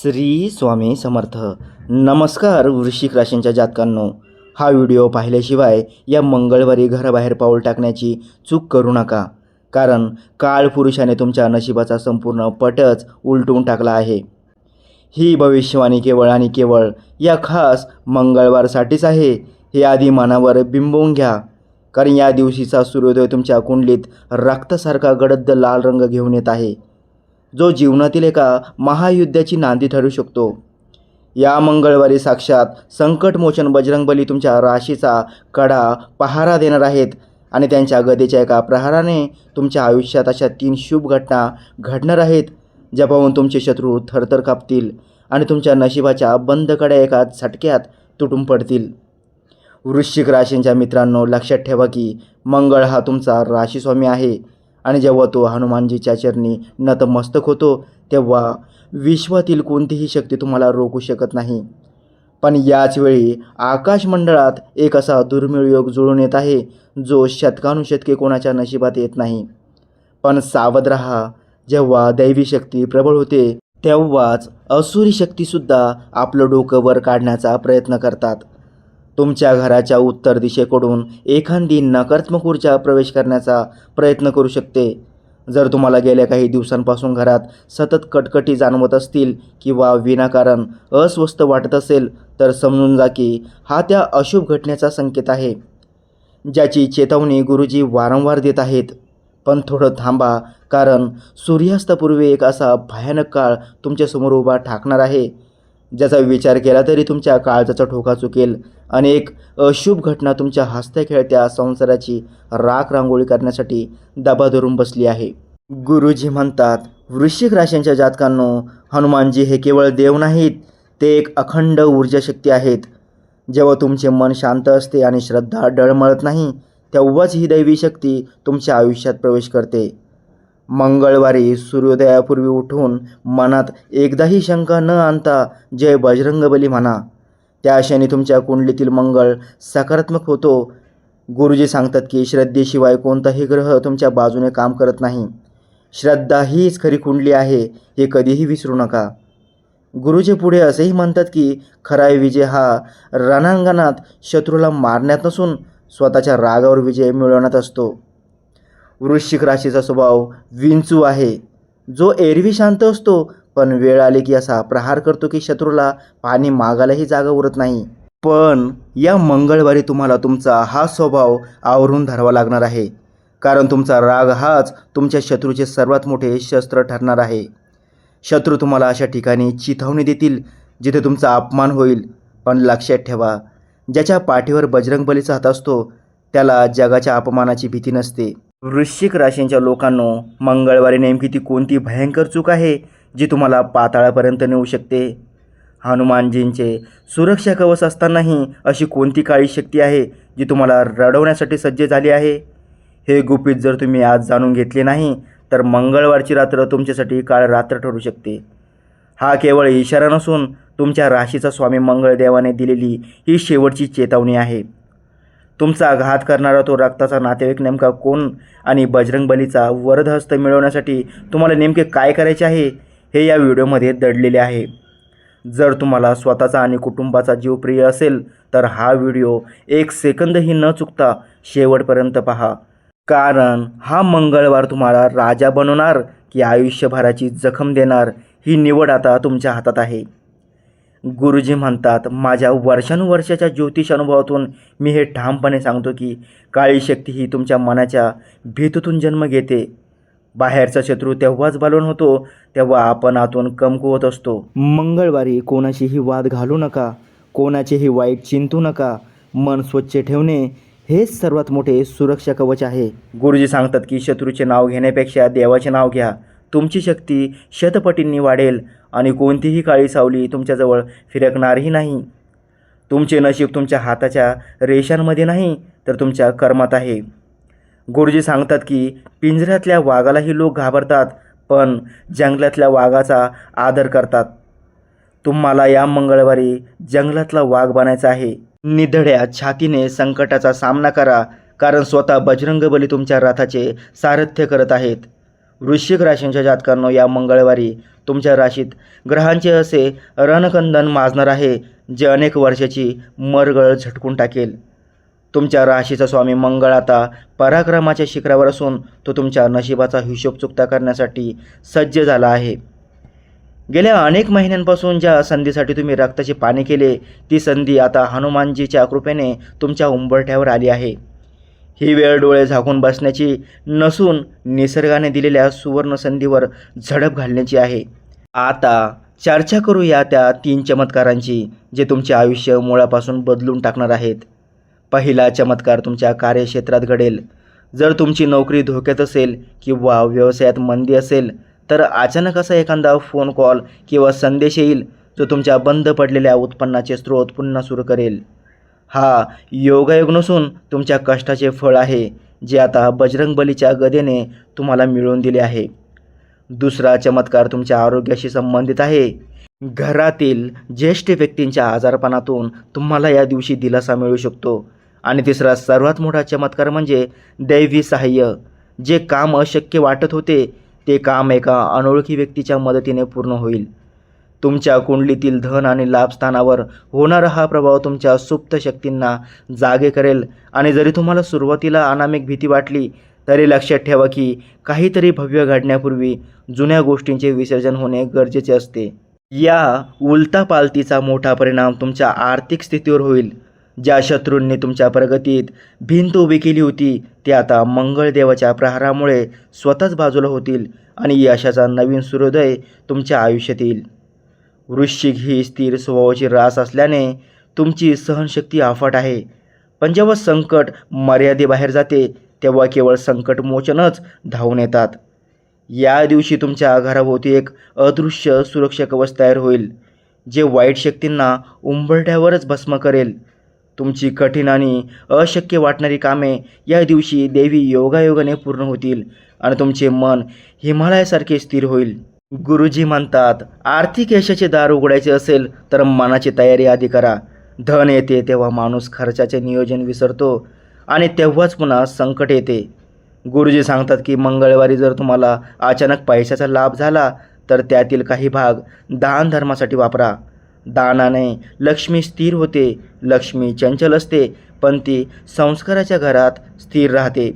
श्री स्वामी समर्थ. नमस्कार वृश्चिक राशींच्या जातकांनो, हा व्हिडिओ पाहिल्याशिवाय या मंगळवारी घराबाहेर पाऊल टाकण्याची चूक करू नका, कारण काळपुरुषाने तुमच्या नशिबाचा संपूर्ण पटच उलटून टाकला आहे. ही भविष्यवाणी केवळ आणि केवळ या खास मंगळवारसाठीच आहे, हे आधी मनावर बिंबवून घ्या. कारण या दिवशीचा सूर्योदय तुमच्या कुंडलीत रक्तासारखा गडद लाल रंग घेऊन येत आहे, जो जीवनातील एका महायुद्धाची नांदी ठरू शकतो. या मंगळवारी साक्षात संकटमोचन बजरंगबली तुमच्या राशीचा कडा पहारा देणार आहेत आणि त्यांच्या गदेच्या एका प्रहाराने तुमच्या आयुष्यात अशा 3 शुभ घटना घडणार आहेत, ज्या पाहून तुमचे शत्रू थरथर कापतील आणि तुमच्या नशिबाच्या बंद कड्या एका झटक्यात तुटून पडतील. वृश्चिक राशींच्या मित्रांनो, लक्षात ठेवा की मंगळ हा तुमचा राशीस्वामी आहे आणि जेव्हा तो हनुमानजीच्या चरणी नतमस्तक होतो, तेव्हा विश्वातील कोणतीही शक्ती तुम्हाला रोखू शकत नाही. पण याच वेळी आकाशमंडळात एक असा दुर्मिळ योग जुळून येत आहे, जो शतकानुशतके कोणाच्या नशिबात येत नाही. पण सावध राहा, जेव्हा दैवी शक्ती प्रबळ होते, तेव्हाच असुरी शक्तीसुद्धा आपलं डोकं वर काढण्याचा प्रयत्न करतात. तुमच्या घराच्या उत्तर दिशेकडून एखादी नकारात्मक ऊर्जा प्रवेश करण्याचा प्रयत्न करू शकते. जर तुम्हाला गेल्या काही दिवसांपासून घरात सतत कटकटी जाणवत असतील किंवा विनाकारण अस्वस्थ वाटत असेल, तर समजून जा की हा त्या अशुभ घटनेचा संकेत आहे, ज्याची चेतावणी गुरुजी वारंवार देत आहेत. पण थोडं थांबा, कारण सूर्यास्तापूर्वी एक असा भयानक काळ तुमच्यासमोर उभा ठाकणार आहे, ज्याचा विचार केला तरी तुमच्या काळजाचा ठोका चुकेल. अनेक अशुभ घटना तुमच्या हसत्या खेळत्या संसाराची राख रांगोळी करण्यासाठी दबा धरून बसली आहे. गुरुजी म्हणतात, वृश्चिक राशींच्या जातकांनो, हनुमानजी हे केवळ देव नाहीत, ते एक अखंड ऊर्जा शक्ती आहेत. जेव्हा तुमचे मन शांत असते आणि श्रद्धा डळमळत नाही, तेव्हाच ही दैवी शक्ती तुमच्या आयुष्यात प्रवेश करते. मंगळवारी सूर्योदयापूर्वी उठून मनात एकदाही शंका न आणता जय बजरंगबली म्हणा. त्या क्षणी तुमच्या कुंडलीतील मंगळ सकारात्मक होतो. गुरुजी सांगतात की श्रद्धेशिवाय कोणताही ग्रह तुमच्या बाजूने काम करत नाही. श्रद्धा हीच खरी कुंडली आहे, हे कधीही विसरू नका. गुरुजी पुढे असेही म्हणतात की खरा विजय हा रणांगणात शत्रूला मारण्यात नसून स्वतःच्या रागावर विजय मिळवण्यात असतो. वृश्चिक राशीचा स्वभाव विंचू आहे, जो एरवी शांत असतो, पण वेळ आली की असा प्रहार करतो की शत्रूला पाणी मागायलाही जागा उरत नाही. पण या मंगळवारी तुम्हाला तुमचा हा स्वभाव आवरून धरावा लागणार आहे, कारण तुमचा राग हाच तुमच्या शत्रूचे सर्वात मोठे शस्त्र ठरणार आहे. शत्रू तुम्हाला अशा ठिकाणी चिथावणी देतील जिथे तुमचा अपमान होईल. पण लक्षात ठेवा, ज्याच्या पाठीवर बजरंगबलीचा हात असतो, त्याला जगाच्या अपमानाची भीती नसते. वृश्चिक राशींच्या लोकांनो, मंगळवारी नेमकी ती कोणती भयंकर चूक आहे जी तुम्हाला पाताळापर्यंत नेऊ शकते? हनुमानजींचे सुरक्षा कवच असतानाही अशी कोणती काळी शक्ती आहे जी तुम्हाला रडवण्यासाठी सज्ज झाली आहे? हे गुपित जर तुम्ही आज जाणून घेतले नाही, तर मंगळवारची रात्र तुमच्यासाठी काळ रात्र ठरू शकते. हा केवळ इशारा नसून तुमच्या राशीचा स्वामी मंगळदेवाने दिलेली ही शेवटची चेतावणी आहे. तुमचा घात करणारा तो रक्ताचा नातेवाईक नेमका कोण आणि बजरंगबलीचा वरदहस्त मिळवण्यासाठी तुम्हाला नेमके काय करायचे आहे, हे या व्हिडिओमध्ये दडलेले आहे. जर तुम्हाला स्वतःचा आणि कुटुंबाचा जीव प्रिय असेल, तर हा व्हिडिओ 1 सेकंदही न चुकता शेवटपर्यंत पहा, कारण हा मंगळवार तुम्हाला राजा बनवणार की आयुष्यभराची जखम देणार, ही निवड आता तुमच्या हातात आहे. गुरुजी म्हणतात, माझ्या वर्षानुवर्षाच्या ज्योतिष अनुभवातून मी हे ठामपणे सांगतो की काळी शक्ती ही तुमच्या मनाच्या भीतीतून जन्म घेते. बाहेरचा शत्रू तेव्हाच बलवान होतो तेव्हा आपण आतून कमकुवत असतो. मंगळवारी कोणाशीही वाद घालू नका, कोणाचेही वाईट चिंतू नका. मन स्वच्छ ठेवणे हेच सर्वात मोठे सुरक्षा कवच आहे. गुरुजी सांगतात की शत्रूचे नाव घेण्यापेक्षा देवाचे नाव घ्या. तुमची शक्ती शतपटींनी वाढेल आणि कोणतीही काळी सावली तुमच्याजवळ फिरकणारही नाही. तुमचे नशीब तुमच्या हाताच्या रेषांमध्ये नाही, तर तुमच्या कर्मात आहे. गुरुजी सांगतात की पिंजऱ्यातल्या वाघालाही लोक घाबरतात, पण जंगलातल्या वाघाचा आदर करतात. तुम्हाला या मंगळवारी जंगलातला वाघ बनायचा आहे. निधड्या छातीने संकटाचा सामना करा, कारण स्वतः बजरंगबली तुमच्या रथाचे सारथ्य करत आहेत. वृश्चिक राशींच्या जातकांनो, या मंगळवारी तुमच्या राशीत ग्रहांचे असे रणकंदन माजणार आहे जे अनेक वर्षाची मरगळ झटकून टाकेल. तुमच्या राशीचा स्वामी मंगळ आता पराक्रमाच्या शिखरावर असून तो तुमच्या नशिबाचा हिशोब चुकता करण्यासाठी सज्ज झाला आहे. गेल्या अनेक महिन्यांपासून ज्या संधीसाठी तुम्ही रक्ताचे पाणी केले, ती संधी आता हनुमानजीच्या कृपेने तुमच्या उंबरठ्यावर आली आहे. ही वेळ डोळे झाकून बसण्याची नसून निसर्गाने दिलेल्या सुवर्ण संधीवर झडप घालण्याची आहे. आता चर्चा करूया त्या 3 चमत्कारांची जे तुमचे आयुष्य मुळापासून बदलून टाकणार आहेत. पहिला चमत्कार तुमच्या कार्यक्षेत्रात घडेल. जर तुमची नोकरी धोक्यात असेल किंवा व्यवसायात मंदी असेल तर अचानक असा एखादा फोन कॉल किंवा संदेश येईल जो तुमच्या बंद पडलेल्या उत्पन्नाचे स्रोत पुन्हा सुरू करेल. हा योगायोग नसून तुमच्या कष्टाचे फळ आहे जे आता बजरंगबलीच्या गदेने तुम्हाला मिळवून दिले आहे. दुसरा चमत्कार तुमच्या आरोग्याशी संबंधित आहे. घरातील ज्येष्ठ व्यक्तींच्या आजारपणातून तुम्हाला या दिवशी दिलासा मिळू शकतो. आणि तिसरा सर्वात मोठा चमत्कार म्हणजे दैवी सहाय्य. जे काम अशक्य वाटत होते ते काम एका अनोळखी व्यक्तीच्या मदतीने पूर्ण होईल. तुमच्या कुंडलीतील धन आणि लाभ स्थानावर होणारा हा प्रभाव तुमच्या सुप्त शक्तींना जागे करेल. आणि जरी तुम्हाला सुरुवातीला अनामिक भीती वाटली तरी लक्षात ठेवा की काहीतरी भव्य घडण्यापूर्वी जुन्या गोष्टींचे विसर्जन होणे गरजेचे असते. या उलतापालतीचा मोठा परिणाम तुमच्या आर्थिक स्थितीवर होईल. ज्या शत्रूंनी तुमच्या प्रगतीत भिंत उभी केली होती ते आता मंगळदेवाच्या प्रहारामुळे स्वतःच बाजूला होतील आणि यशाचा नवीन सूर्योदय तुमच्या आयुष्यात येईल. वृश्चिक ही स्थिर स्वभावाची रास असल्याने तुमची सहनशक्ती अफाट आहे. पण जेव्हा संकट मर्यादेबाहेर जाते तेव्हा केवळ संकटमोचनच धावून येतात. या दिवशी तुमच्या घराभोवती एक अदृश्य सुरक्षा कवच तयार होईल जे वाईट शक्तींना उंबरठ्यावरच भस्म करेल. तुमची कठीण आणि अशक्य वाटणारी कामे या दिवशी देवी योगायोगाने पूर्ण होतील आणि तुमचे मन हिमालयासारखे स्थिर होईल. गुरुजी म्हणतात, आर्थिक यशाचे दार उघडायचे असेल तर मनाची तयारी आधी करा. धन येते तेव्हा माणूस खर्चाचे नियोजन विसरतो आणि तेव्हाच पुन्हा संकट येते. गुरुजी सांगतात की मंगळवारी जर तुम्हाला अचानक पैशाचा लाभ झाला तर त्यातील काही भाग दान धर्मासाठी वापरा. दानाने लक्ष्मी स्थिर होते. लक्ष्मी चंचल असते पण ती संस्काराच्या घरात स्थिर राहते.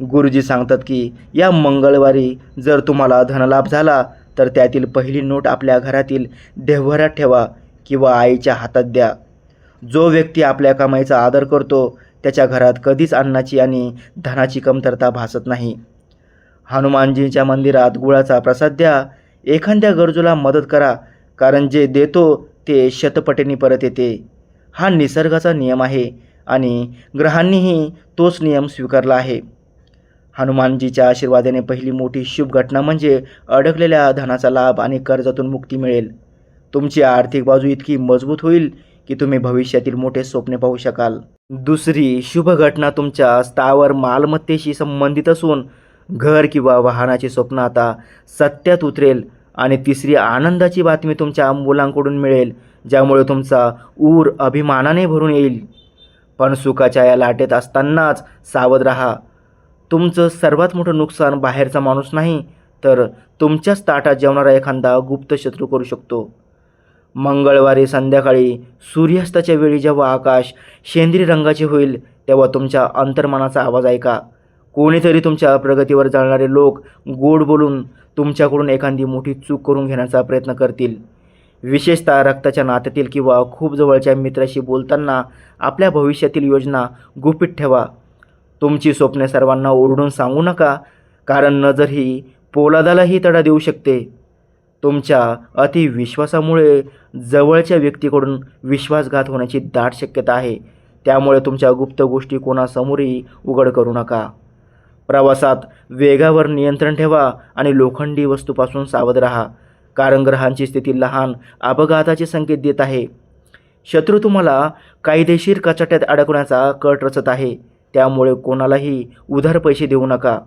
गुरुजी सांगतात की या मंगळवारी जर तुम्हाला धनलाभ झाला तर त्यातील पहिली नोट आपल्या घरातील देव्हाऱ्यात ठेवा किंवा आईच्या हातात द्या. जो व्यक्ती आपल्या कमाईचा आदर करतो त्याच्या घरात कधीच अन्नाची आणि धनाची कमतरता भासत नाही. हनुमानजींच्या मंदिरात गुळाचा प्रसाद द्या. एखाद्या गरजूला मदत करा कारण जे देतो ते शतपटीने परत येते. हा निसर्गाचा नियम आहे आणि ग्रहांनीही तोच नियम स्वीकारला आहे. हनुमानजीच्या आशीर्वादाने पहिली मोठी शुभ घटना म्हणजे अडकलेल्या धनाचा लाभ आणि कर्जातून मुक्ती मिळेल. तुमची आर्थिक बाजू इतकी मजबूत होईल की तुम्ही भविष्यातील मोठे स्वप्ने पाहू शकाल. दुसरी शुभ घटना तुमच्या स्थावर मालमत्तेशी संबंधित असून घर किंवा वाहनाचे स्वप्न आता सत्यात उतरेल. आणि तिसरी आनंदाची बातमी तुमच्या मुलांकडून मिळेल ज्यामुळे तुमचा ऊर अभिमानाने भरून येईल. पण सुखाच्या या लाटेत असतानाच सावध राहा. तुमचं सर्वात मोठं नुकसान बाहेरचा माणूस नाही तर तुमच्याच ताटात जेवणारा एखादा गुप्त शत्रू करू शकतो. मंगळवारी संध्याकाळी सूर्यास्ताच्या वेळी जेव्हा आकाश शेंद्री रंगाचे होईल तेव्हा तुमच्या अंतर्मनाचा आवाज ऐका. कोणीतरी तुमच्या प्रगतीवर जाणारे लोक गोड बोलून तुमच्याकडून एखादी मोठी चूक करून घेण्याचा प्रयत्न करतील. विशेषतः रक्ताच्या नात्यातील किंवा खूप जवळच्या मित्राशी बोलताना आपल्या भविष्यातील योजना गुपित ठेवा. तुमची स्वप्ने सर्वांना ओरडून सांगू नका कारण नजर ही पोलादालाही तडा देऊ शकते. तुमच्या अतिविश्वासामुळे जवळच्या व्यक्तीकडून विश्वासघात होण्याची दाट शक्यता आहे. त्यामुळे तुमच्या गुप्त गोष्टी कोणासमोरही उघड करू नका. प्रवासात वेगावर नियंत्रण ठेवा आणि लोखंडी वस्तूपासून सावध राहा कारण ग्रहांची स्थिती लहान अपघाताचे संकेत देत आहे. शत्रू तुम्हाला कायदेशीर कचाट्यात अडकवण्याचा कट रचत आहे. त्यामुळे कोणालाही उधार पैसे देऊ नका.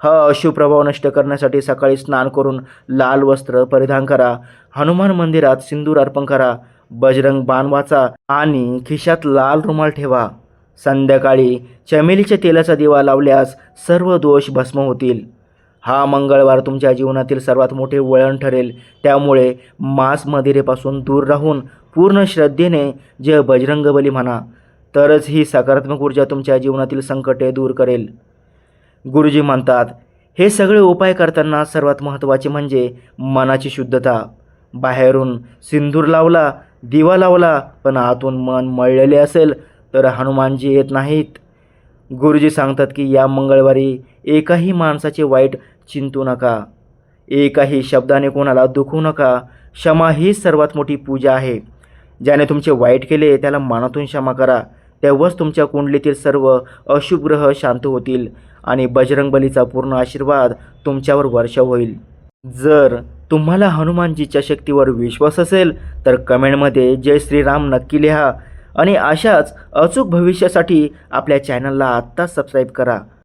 हा अशुभ प्रभाव नष्ट करण्यासाठी सकाळी स्नान करून लाल वस्त्र परिधान करा. हनुमान मंदिरात सिंदूर अर्पण करा. बजरंग बाण वाचा आणि खिशात लाल रुमाल ठेवा. संध्याकाळी चमेलीच्या तेलाचा दिवा लावल्यास सर्व दोष भस्म होतील. हा मंगळवार तुमच्या जीवनातील सर्वात मोठे वळण ठरेल. त्यामुळे मांस मदिरेपासून दूर राहून पूर्ण श्रद्धेने जय बजरंगबली म्हणा, तरच ही सकारात्मक ऊर्जा तुमच्या जीवनातील संकटे दूर करेल. गुरुजी म्हणतात, हे सगळे उपाय करताना सर्वात महत्त्वाचे म्हणजे मनाची शुद्धता. बाहेरून सिंदूर लावला, दिवा लावला, पण आतून मन मळलेले असेल तर हनुमानजी येत नाहीत. गुरुजी सांगतात की या मंगळवारी एकाही माणसाचे वाईट चिंतू नका, एकाही शब्दाने कोणाला दुखवू नका. क्षमा ही सर्वात मोठी पूजा आहे. ज्याने तुमचे वाईट केले त्याला मनातून क्षमा करा. तेव्हाच तुमच्या कुंडलीतील सर्व अशुभ ग्रह शांत होतील आणि बजरंगबलीचा पूर्ण आशीर्वाद तुमच्यावर वर्षाव होईल. जर तुम्हाला हनुमानजीच्या शक्तीवर विश्वास असेल तर कमेंटमध्ये जय श्रीराम नक्की लिहा आणि अशाच अचूक भविष्यासाठी आपल्या चॅनलला आत्ताच सबस्क्राईब करा.